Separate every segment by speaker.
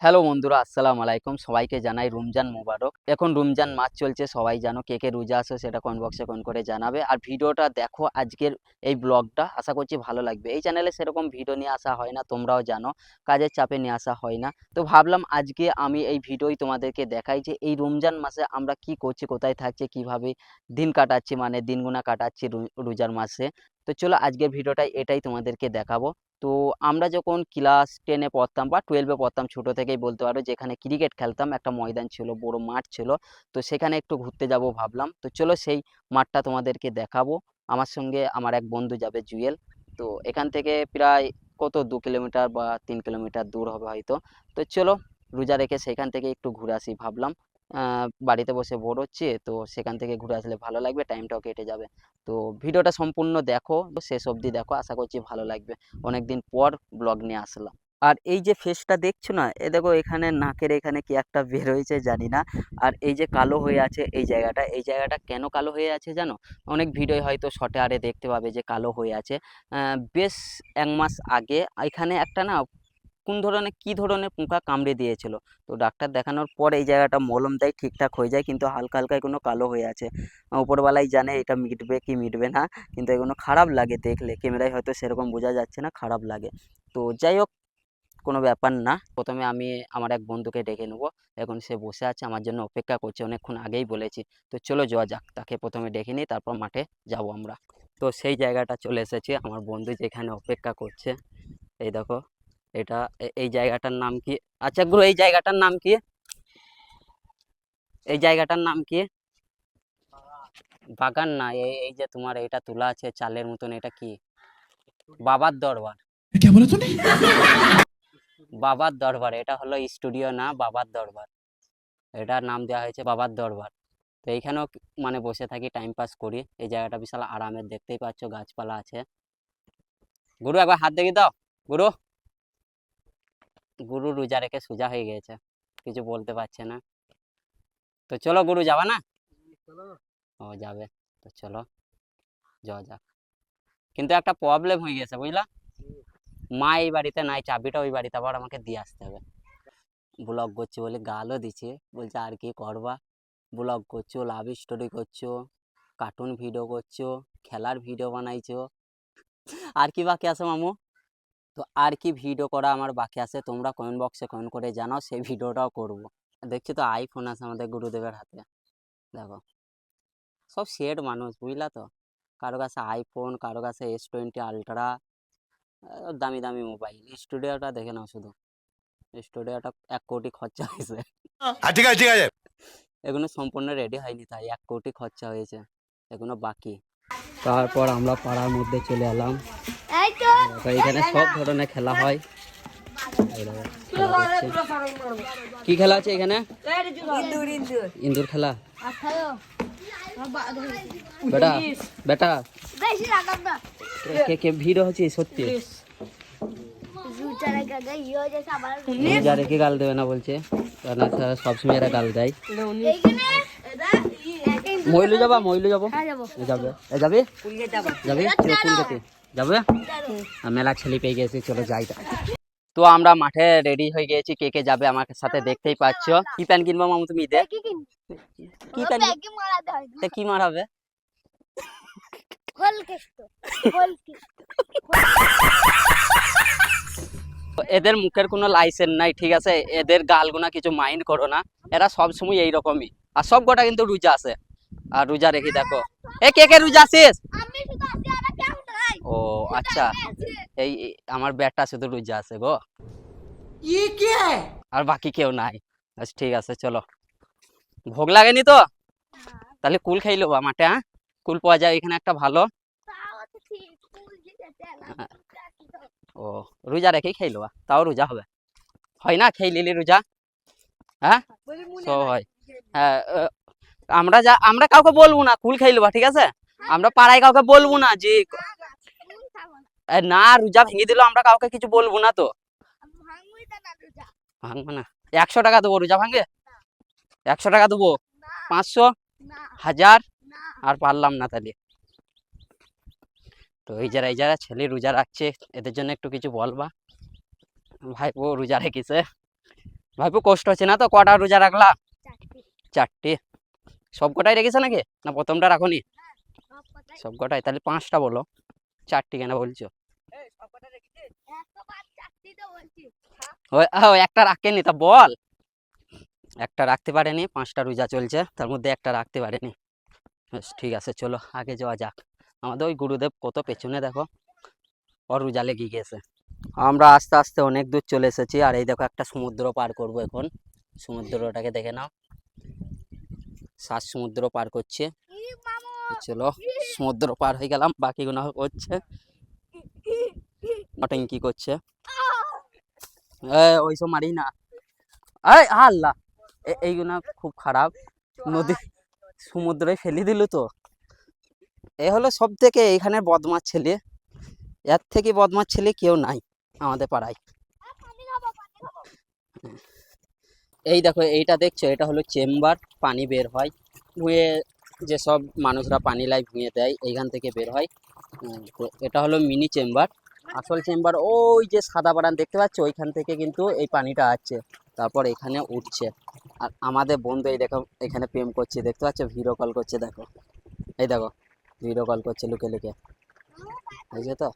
Speaker 1: Hello বন্ধুরা, আসসালামু আলাইকুম। সবাইকে জানাই রমজান মোবারক। এখন রমজান মাস চলছে, সবাই জানো। কে কে রোজা আছো সেটা কমেন্ট বক্সে কমেন্ট করে জানাবে। আর ভিডিওটা দেখো, আজকের এই ব্লগটা আশা করছি ভালো লাগবে। এই চ্যানেলে সেরকম ভিডিও নিয়ে আসা হয় না, তোমরাও জানো, কাজের চাপে নিয়ে আসা হয় না। তো ভাবলাম আজকে আমি এই ভিডিওই তোমাদেরকে দেখাই যে এই রমজান মাসে আমরা কি করছি, কোথায় থাকছি, কিভাবে দিন কাটাচ্ছি, মানে দিনগুনা কাটাচ্ছি রোজার মাসে। তো চলো আজকের ভিডিওটাই এটাই তোমাদেরকে দেখাবো। তো আমরা যখন ক্লাস 10-এ পড়তাম বা 12-এ পড়তাম, ছোটো থেকেই বলতে পারো, যেখানে ক্রিকেট খেলতাম, একটা ময়দান ছিল, বড় মাঠ ছিল। তো সেখানে একটু ঘুরতে যাব ভাবলাম। তো চলো সেই মাঠটা তোমাদেরকে দেখাবো। আমার সঙ্গে আমার এক বন্ধু যাবে, জুয়েল। তো এখান থেকে প্রায় কত 2 কিলোমিটার বা 3 কিলোমিটার দূর হবে হয়তো। তো চলো রোজা রেখে সেখান থেকে একটু ঘুরে আসি ভাবলাম। বাড়িতে বসে বোর হচ্ছে, তো সেখান থেকে ঘুরে আসলে ভালো লাগবে, টাইমটাও কেটে যাবে। তো ভিডিওটা সম্পূর্ণ দেখো, শেষ অবধি দেখো, আশা করছি ভালো লাগবে। অনেকদিন পর ব্লগ নিয়ে আসলাম। আর এই যে ফেসটা দেখছো না, এ দেখো এখানে নাকের এখানে কি একটা বের হয়েছে জানি না। আর এই যে কালো হয়ে আছে এই জায়গাটা কেন কালো হয়ে আছে জানো? অনেক ভিডিও হয়তো শর্টে আরে দেখতে পাবে যে কালো হয়ে আছে। বেশ 1 মাস আগে এখানে একটা না, কি ধরনের পোকা কামড়ে দিয়েছিল। তো ডাক্তার দেখানোর পর এই জায়গাটা মলম দেয়, ঠিকঠাক হয়ে যায়, কিন্তু হালকা হালকা এখনো কালো হয়ে আছে। উপরওয়ালাই জানে এটা মিটবে কি মিটবে না। কিন্তু এগুলো খারাপ লাগে দেখলে, ক্যামেরায় হয়তো সেরকম বোঝা যাচ্ছে না, খারাপ লাগে। তো যাই হোক, কোনো ব্যাপার না। প্রথমে আমি আমার এক বন্ধুকে ডেকে নেবো। এখন সে বসে আছে, আমার জন্য অপেক্ষা করছে, অনেকক্ষণ আগেই বলেছি। তো চলো যাওয়া যাক, তাকে প্রথমে ডেকে নিই, তারপর মাঠে যাব আমরা। তো সেই জায়গাটা চলে এসেছি, আমার বন্ধু যেখানে অপেক্ষা করছে। এই দেখো, এটা এই জায়গাটার নাম কি? আচ্ছা গুরু, এই জায়গাটার নাম কি? এই জায়গাটার নাম কি? বাগান না, এই যে তোমার এটা তোলা আছে চালের মতন, এটা কি? বাবার দরবার।
Speaker 2: क्या बोला तूने?
Speaker 1: বাবার দরবার, এটা হলো স্টুডিও না, বাবার দরবার। এটার নাম দেওয়া হয়েছে বাবার দরবার। তো এইখানেও মানে বসে থাকি, টাইম পাস করি। এই জায়গাটা বিশাল আরামের, দেখতেই পাচ্ছ গাছপালা আছে। গুরু একবার হাত দেখি দাও। গুরু, গুরু রোজা রেখে সোজা হয়ে গেছে, কিছু বলতে পারছে না। তো চলো গুরু, যাবা না? ও যাবে, তো চলো যাওয়া যাক। কিন্তু একটা প্রবলেম হয়ে গেছে বুঝলা, মা এই বাড়িতে নাই, চাবিটা ওই বাড়িতে আবার আমাকে দিয়ে আসতে হবে। ব্লগ করছি বলে গালও দিচ্ছে, বলছে আর কি করবা, ব্লগ করছো, লাভ স্টোরি করছো, কার্টুন ভিডিও করছো, খেলার ভিডিও বানাইছো, আর কি বাকি আছে মামু? তো আর কি ভিডিও করা আমার বাকি আছে, তোমরা কমেন্ট বক্সে কমেন্ট করে জানাও, সেই ভিডিওটাও করব। দেখছি তো আইফোন আছে আমাদের গুরুদেবের হাতে, দেখো সব সেট মানুষ বুঝলা তো। কারো কাছে আইফোন, কারো কাছে S20 আলট্রা, দামি দামি মোবাইল। স্টুডিওটা দেখে নাও শুধু, স্টুডিওটা 1 কোটি খরচা হয়েছে।
Speaker 2: ঠিক আছে ঠিক আছে।
Speaker 1: এগুলো সম্পূর্ণ রেডি হয়নি, তাই 1 কোটি খরচা হয়েছে, এগুলো বাকি। তারপর আমরা পাড়ার মধ্যে চলে এলাম। তো এখানে সব ধরনের খেলা হয়। এই দেখো, খেলা করছে। কি খেলা আছে এখানে? ইন্দুর খেলা। বেটা বেটা, কে কে ভিড় হচ্ছে সত্যি? রোজা রেখে গাল দেবে না বলছে, কারণ সবসময় এরা গাল দেয়। মইলু যাবা, মইলু যাবো, যাবে যাবে যাবে কুল খেতে যাবে। মেলা ছেলে পেয়ে গেছে, চলো যাই। তো আমরা মাঠে রেডি হয়ে গেছি, কে কে যাবে আমার সাথে দেখতেই পাচ্ছ। কি প্যান্ট কিনবো মামু তুমি? ঈদে কি প্যান্ট, কি মারাবে? এদের মুখের কোনো লাইসেন্স নাই, ঠিক আছে? এদের গালগুনা কিছু মাইন্ড করো না, এরা সব সময় এইরকমই। আর সব কটা কিন্তু রোজা আছে, আর রোজা রেখে দেখো। এ কে কে রোজা আছিস? ও আচ্ছা, এই আমার ব্যাটটা শুধু রোজা আছে গো, আর বাকি কেউ নাই। আচ্ছা ঠিক আছে, চলো। ভোগ লাগেনি তো? তাহলে কুল খাইলো বা মাঠে, হ্যাঁ কুল পাওয়া যায় এখানে একটা ভালো। ও রোজা রেখেই খাইলো, তাও রোজা হবে, হয় না? খেয়ে নিলি রোজা, হ্যাঁ সব হয়। হ্যাঁ, আমরা কাউকে বলবো না কুল খাইলো, ঠিক আছে? আমরা পাড়ায় কাউকে বলবো না যে না রোজা ভেঙে দিল, আমরা কাউকে কিছু বলবো না। তো ভাঙবো না? 100 টাকা দেবো রোজা ভাঙে? 100 টাকা দেবো, 500, 1000, আর পারলাম না তাহলে। তো এই যারা ছেলে রোজা রাখছে, এদের জন্য একটু কিছু বলবা। ভাই ও রোজা রেখেছে, ভাইপো কষ্ট হচ্ছে না তো? কটা রোজা রাখলা?
Speaker 3: চারটি।
Speaker 1: 4টে। সব কটাই রেখেছো নাকি, না প্রথমটা রাখোনি?
Speaker 3: সব কটাই।
Speaker 1: সব কটাই, তাহলে 5টা বলো, 4টি কেন বলছো?
Speaker 3: একবার চারটি তো বলছি।
Speaker 1: ও একটা রাখেনি, তা বল। একটা রাখতে পারেনি, 5টা রোজা চলছে, তার মধ্যে একটা রাখতে পারেনি। বেশ, ঠিক আছে, চলো আগে যাওয়া যাক। আমাদের ওই গুরুদেব কত পেছনে দেখো, ওর রোজা লেগে গেছে। আমরা আস্তে আস্তে অনেক দূর চলে এসেছি, আর এই দেখো একটা সমুদ্র পার করব এখন। সমুদ্রটাকে দেখে নাও, 7 সমুদ্র পার করছে।
Speaker 3: ই মামু।
Speaker 1: চলো, সমুদ্র পার হয়ে গেলাম, বাকিগুলো করছে, নটঙ্কি করছে। ওইসব মারি না, এই আল্লাহ, এইগুলা খুব খারাপ। নদী সমুদ্রে ফেলে দিল তো। এ হলো সব থেকে এইখানে বদমাশ ছেলে, এর থেকে বদমাশ ছেলে কেউ নাই আমাদের পাড়ায়।
Speaker 3: পানি খাবো, পানি খাবো।
Speaker 1: এই দেখো, এইটা দেখছো, এটা হলো চেম্বার, পানি বের হয় ভুঁয়ে, যেসব মানুষরা পানি লাই ভুঁয়ে দেয় এইখান থেকে বের হয়। তো এটা হলো মিনি চেম্বার। আসল চেম্বার ওই যে সাদা বাড়ান দেখতে পাচ্ছ, ওইখান থেকে কিন্তু এই পানিটা আসছে, তারপর এখানে উঠছে। আর আমাদের বন্ধু এই দেখো এখানে প্রেম করছে, দেখতে পাচ্ছ, ভিডিও কল করছে, দেখো এই দেখো, ভিডিও কল করছে লুকে লুকে, বুঝছো তো?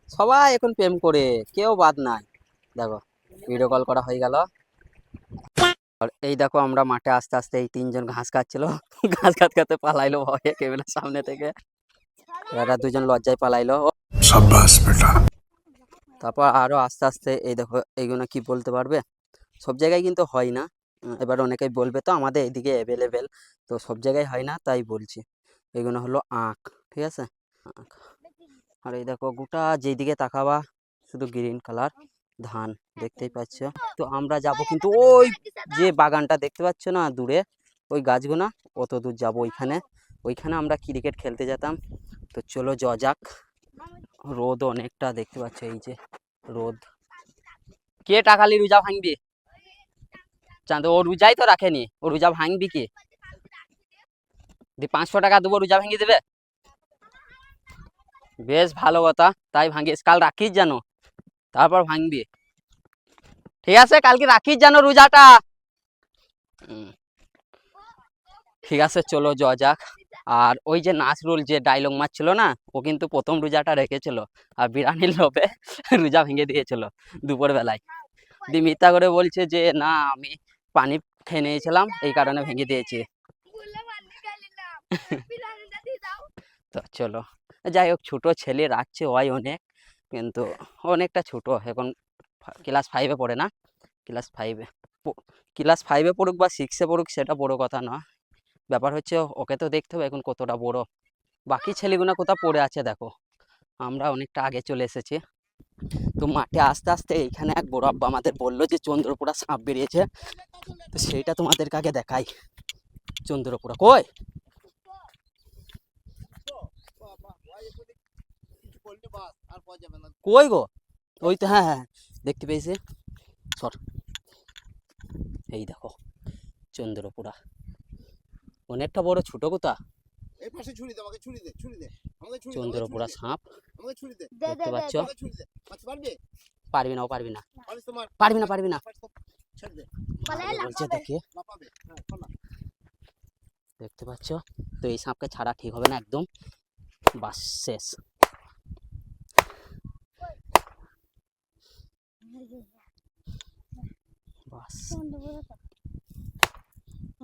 Speaker 1: সবাই এখন প্রেম করে, কেউ বাদ নাই। দেখো, ভিডিও কল করা হয়ে গেল। আর এই দেখো আমরা মাঠে আস্তে আস্তে, এই 3জন ঘাস খাচ্ছিল, ঘাস খাতে খাতে পালাইলো ভয়ে কেবিলের সামনে থেকে। এরা 2জন লজ্জায় পালাইলো।
Speaker 2: शाबाश बेटा।
Speaker 1: তারপর আরো আস্তে আস্তে এই দেখো, এইগুলো কি বলতে পারবে, সব জায়গায় কিন্তু হয় না। এবার অনেকেই বলবে তো আমাদের এদিকে অ্যাভেলেবেল, তো সব জায়গায় হয় না তাই বলছি। এগুলো হলো আখ, ঠিক আছে, আখ। আর এই দেখো গোটা যেদিকে তাকাবা শুধু গ্রিন কালার ধান, দেখতেই পাচ্ছ। তো আমরা যাব কিন্তু ওই যে বাগানটা দেখতে পাচ্ছ না দূরে, ওই গাছগুনা, অত দূর যাবো ওইখানে। ওইখানে আমরা ক্রিকেট খেলতে যেতাম। তো চলো যাওয়া যাক। রোদ অনেকটা দেখতে পাচ্ছ, এই যে রোদ। কে টাকালি রোজা ভাঙবি? চাঁদ ও রোজাই তো রাখেনি, ও রোজা ভাঙবি কি? 500 টাকা দেবো, রোজা ভেঙে দেবে? বেশ ভালো কথা, তাই ভাঙিস, কাল রাখিস জানো, তারপর ভাঙবি। ঠিক আছে, কালকে রাখিস জানো রোজাটা। উম, ঠিক আছে, চলো যাওয়া যাক। আর ওই যে নাসরুল যে ডায়লগ মারছিল না, ও কিন্তু প্রথম রোজাটা রেখেছিল, আর বিরিয়ানির লোভে রোজা ভেঙে দিয়েছিল দুপুর বেলায়। দি মিথ্যা করে বলছে যে না আমি পানি খেয়ে নিয়েছিলাম, এই কারণে ভেঙে দিয়েছি।
Speaker 3: বললে পানি খাইলি না। বিলানিটা দিয়ে দাও।
Speaker 1: তো চলো, যাই হোক, ছোট ছেলে রাখছে ওই অনেক, কিন্তু অনেকটা ছোট এখন, ক্লাস 5-এ পড়ে না, ক্লাস 5-এ, ক্লাস 5-এ পড়ুক বা 6-এ পড়ুক সেটা বড় কথা না, ব্যাপার হচ্ছে ওকে তো দেখতে হবে এখন কতটা বড়। বাকি ছেলেগুলো কোথাও পড়ে আছে দেখো, আমরা অনেকটা আগে চলে এসেছি। তো মাঠে আস্তে আস্তে এইখানে এক বড় আব্বা আমাদের বললো যে চন্দ্রপুরা সাপ বেরিয়েছে, তো সেইটা তোমাদেরকে আগে দেখাই। চন্দ্রপুরা কই, কই গো, ওই তো, হ্যাঁ হ্যাঁ দেখতে পেয়েছি, সর, এই দেখো চন্দ্রপুরা, অনেকটা বড়, ছোট কোথা,
Speaker 2: এই পাশে ছুরি দে, আমাকে ছুরি দে, ছুরি দে, আমাকে ছুরি দে,
Speaker 1: চন্দ্রপুরা সাপ
Speaker 2: আমাকে ছুরি দে,
Speaker 3: দে দে
Speaker 1: দেখতে
Speaker 3: দে
Speaker 1: পাচ্ছ?
Speaker 3: দে।
Speaker 2: আমাকে ছুরি দে। মারতে পারবি?
Speaker 1: পারবি না, ও পারবি না,
Speaker 2: পারিস তো মার।
Speaker 1: পারবি না, পারবি না,
Speaker 2: ছেড়ে দে,
Speaker 3: বলে
Speaker 1: আমাকে বলছে
Speaker 3: লাফাবে।
Speaker 1: দেখে,
Speaker 2: লাফাবে। হ্যাঁ, খোলা।
Speaker 1: দেখতে পাচ্ছ? তো এই সাপকে ছাড়া ঠিক হবে না একদম, বাস শেষ। বাস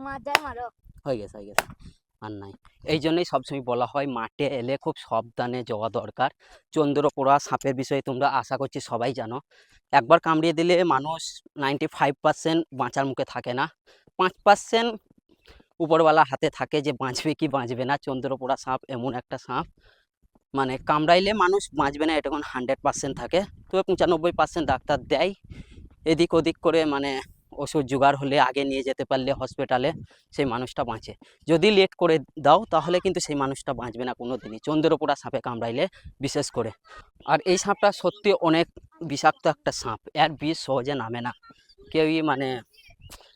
Speaker 3: মাজায় মারো।
Speaker 1: হয়ে গেছে, হয়ে গেছে, আর নাই। এই জন্যই সবসময় বলা হয় মাঠে এলে খুব সাবধানে যাওয়া দরকার। চন্দ্রপোড়া সাপের বিষয়ে তোমরা আশা করছি সবাই জানো, একবার কামড়িয়ে দিলে মানুষ 95% বাঁচার মুখে থাকে না, 5% উপরওয়ালা হাতে থাকে যে বাঁচবে কি বাঁচবে না। চন্দ্রপোড়া সাপ এমন একটা সাপ, মানে কামড়াইলে মানুষ বাঁচবে না এটা কোনো 100% থাকে, তো 95% ডাক্তার দেয়। এদিক ওদিক করে মানে ওষুধ জোগাড় হলে আগে নিয়ে যেতে পারলে হসপিটালে সেই মানুষটা বাঁচে, যদি লেট করে দাও তাহলে কিন্তু সেই মানুষটা বাঁচবে না কোনো দিনই, চন্দ্রপোড়া সাপে কামড়াইলে বিশেষ করে। আর এই সাপটা সত্যি অনেক বিষাক্ত একটা সাপ, এর বিষ সহজে নামে না, কেউই মানে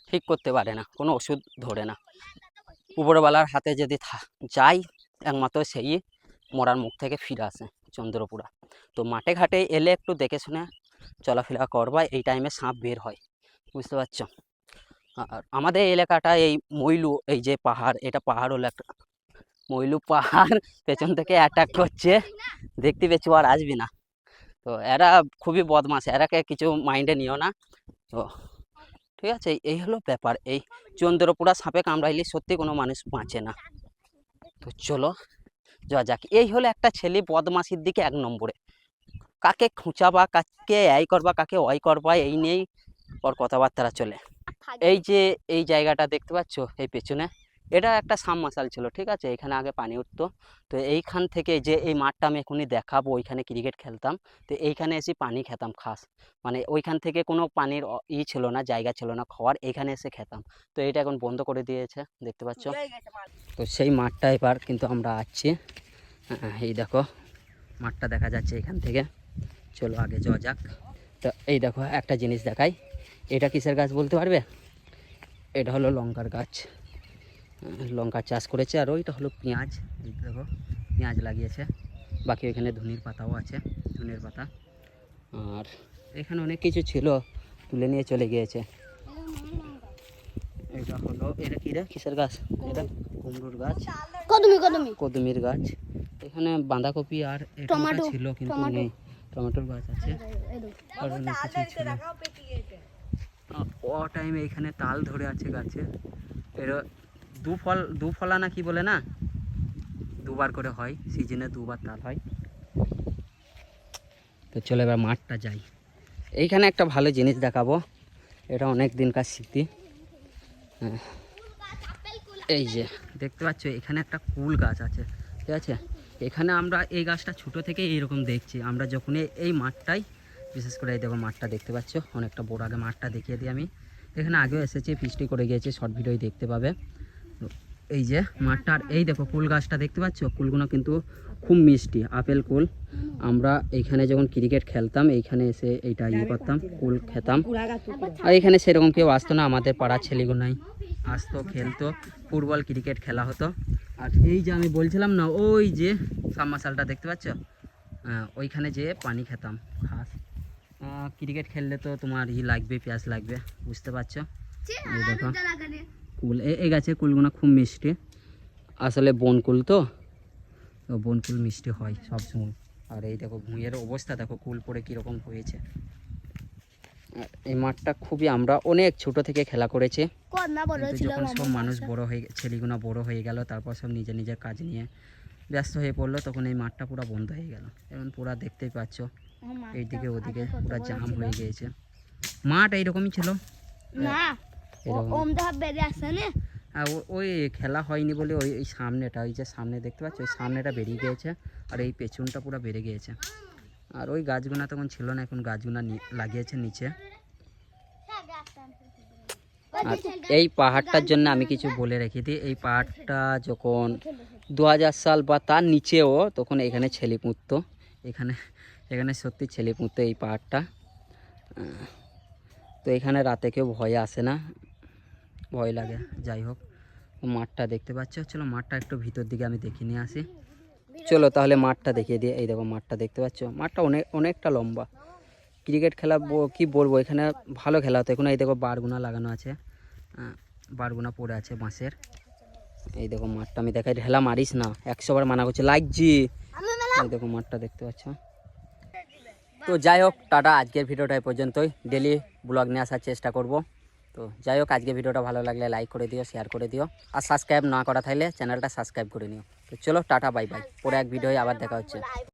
Speaker 1: ঠিক করতে পারে না, কোনো ওষুধ ধরে না, উপরওয়ালার হাতে যদি যায় একমাত্র সেই মরার মুখ থেকে ফিরে আসে চন্দ্রপুরা। তো মাঠে ঘাটে এলে একটু দেখে শুনে চলাফেরা করবা, এই টাইমে সাপ বের হয়, বুঝতে পারছো? আর আমাদের এলাকাটা এই মইলু, এই যে পাহাড়, এটা পাহাড় হলো একটা মইলু পাহাড় পেছন থেকে অ্যাটাক করছে, দেখতে পেয়েছো, আর আসবি না। তো এরা খুবই বদমাশ, এরাকে কিছু মাইন্ডে নিও না। তো ঠিক আছে, এই হলো ব্যাপার। এই চন্দ্রপুরা সাপে কামড়াইলে সত্যি কোনো মানুষ বাঁচে না। তো চলো যাওয়া যাক। এই হলো একটা ছেলে বদমাশির দিকে 1 নম্বরে, কাকে খুঁচাবা, কাকে এই করবা, কাকে ওই করবা, এই নিয়েই ওর কথাবার্তা চলে। এই যে এই জায়গাটা দেখতে পাচ্ছ এই পেছনে, এটা একটা সাবমার্শাল ছিল, ঠিক আছে? এখানে আগে পানি উঠতো। তো এইখান থেকে যে এই মাঠটা আমি এখনই দেখাবো, ওইখানে ক্রিকেট খেলতাম। তো এইখানে এসে পানি খেতাম খাস, মানে ওইখান থেকে কোনো পানির ছিল না, জায়গা ছিল না খাওয়ার, এইখানে এসে খেতাম। তো এটা এখন বন্ধ করে দিয়েছে, দেখতে পাচ্ছ। তো সেই মাঠটা এবার কিন্তু আমরা আছি। এই দেখো মাঠটা দেখা যাচ্ছে এখান থেকে। চলো আগে যাওয়া যাক। তো এই দেখো একটা জিনিস দেখাই, এটা কিসের গাছ বলতে পারবে? এটা হলো লঙ্কার গাছ, লঙ্কা চাষ করেছে। আর ওইটা হলো পেঁয়াজ, এই দেখো পেঁয়াজ লাগিয়েছে। বাকি ওইখানে ধনির পাতাও আছে, ধনের পাতা। আর এখানে অনেক কিছু ছিল, তুলে নিয়ে চলে গিয়েছে। এটা হলো, এটা কি রে, কিসের গাছ? এটা কুমড়োর গাছ, কদমির গাছ। এখানে বাঁধাকপি আর এটা ছিল কিন্তু নেই। টমেটোর গাছ আছে, আর অনেক কিছু ছিল। ও টাইমে এখানে তাল ধরে আছে গাছে। এর দুফলা না কি বলে না, দুবার করে হয়, সিজনে 2বার তাল হয়। তো চলো এবার মাঠটা যাই। এইখানে একটা ভালো জিনিস দেখাবো, এটা অনেক দিনকার স্মৃতি। এই যে দেখতে পাচ্ছ এখানে একটা কুল গাছ আছে, ঠিক আছে? এখানে আমরা এই গাছটা ছোটো থেকে এইরকম দেখছি। আমরা যখন এই মাঠটাই, বিশেষ করে এই দেখো মাঠটা দেখতে পাচ্ছ, অনেকটা বড়। আগে মাঠটা দেখিয়ে দিই আমি, এখানে আগেও এসেছি, ফিস্টি করে গিয়েছি, শর্ট ভিডিও দেখতে পাবে। তো এই যে মাঠটার, এই দেখো কুল গাছটা দেখতে পাচ্ছ, কুলগুলো কিন্তু খুব মিষ্টি, আপেল কুল। আমরা এইখানে যখন ক্রিকেট খেলতাম, এইখানে এসে এইটা করতাম, কুল খেতাম। আর এখানে সেরকম কেউ আসতো না, আমাদের পাড়ার ছেলেগুলোই আসতো, খেলতো, ফুটবল ক্রিকেট খেলা হতো। আর এই যে আমি বলছিলাম না, ওই যে সাবমার্শালটা দেখতে পাচ্ছ, ওইখানে যেয়ে পানি খেতাম খাস। ক্রিকেট খেললে তো তোমার লাগবে, পেঁয়াজ লাগবে, বুঝতে পারছো? এই দেখো কুল, এই গাছের কুলগুলো খুব মিষ্টি, আসলে বনকুল তো, বনকুল মিষ্টি হয় সবসময়। আর এই দেখো ভুঁইয়ের অবস্থা দেখো, কুল পরে কীরকম হয়েছে। এই মাঠটা খুবই, আমরা অনেক ছোট থেকে খেলা করেছি। যখন সব মানুষ বড় হয়ে, ছেলেগুলো বড় হয়ে গেল, তারপর সব নিজের নিজের কাজ নিয়ে ব্যস্ত হয়ে পড়লো, তখন এই মাঠটা পুরো বন্ধ হয়ে গেল। এখন পুরো দেখতেই পাচ্ছ এইদিকে ওদিকে পুরো জাম হয়ে গিয়েছে। মাঠ এইরকমই ছিল, আর ওই খেলা হয়নি বলে ওই সামনেটা, ওই যে সামনে দেখতে পাচ্ছ, ওই সামনেটা বেরিয়ে গিয়েছে, আর এই পেছনটা পুরো বেড়ে গিয়েছে। আর ওই গাছগুলো তখন ছিল না, এখন গাছগুলো লাগিয়েছে নিচে। আর এই পাহাড়টার জন্য আমি কিছু বলে রেখে দিই, এই পাহাড়টা যখন 2000 সাল বা তার নিচেও, তখন এখানে ছেলে পুঁততো, এখানে সত্যি ছেলে পুঁততো এই পাহাড়টা। তো এখানে রাতে কেউ ভয়ে আসে না, ভয় লাগে। যাই হোক, মাঠটা দেখতে পাচ্ছ, চলো মাঠটা একটু ভিতর দিকে আমি দেখিয়ে নিয়ে আসি। চলো তাহলে মাঠটা দেখিয়ে দিই। এই দেখো মাঠটা দেখতে পাচ্ছ, মাঠটা অনেকটা লম্বা। ক্রিকেট খেলা কি বলবো, এখানে ভালো খেলা হতো। এখন এই দেখো বারগুনা লাগানো আছে, বারগুনা পড়ে আছে বাঁশের। এই দেখো মাঠটা আমি দেখাই, ঢেলা মারিস না, 100 বার মানা করছে, লাগছি। এই দেখো মাঠটা দেখতে পাচ্ছ। তো যাই হোক, টাটা, আজকের ভিডিওটা এই পর্যন্তই। ডেলি ব্লগ নিয়ে আসার চেষ্টা করব। তো যাই হোক, আজকের ভিডিওটা ভালো লাগলে লাইক করে দিও, শেয়ার করে দিও, আর সাবস্ক্রাইব না করা থাকলে চ্যানেলটা সাবস্ক্রাইব করে নিও। তো চলো টাটা, বাই বাই, পরে এক ভিডিও আবার দেখা হচ্ছে।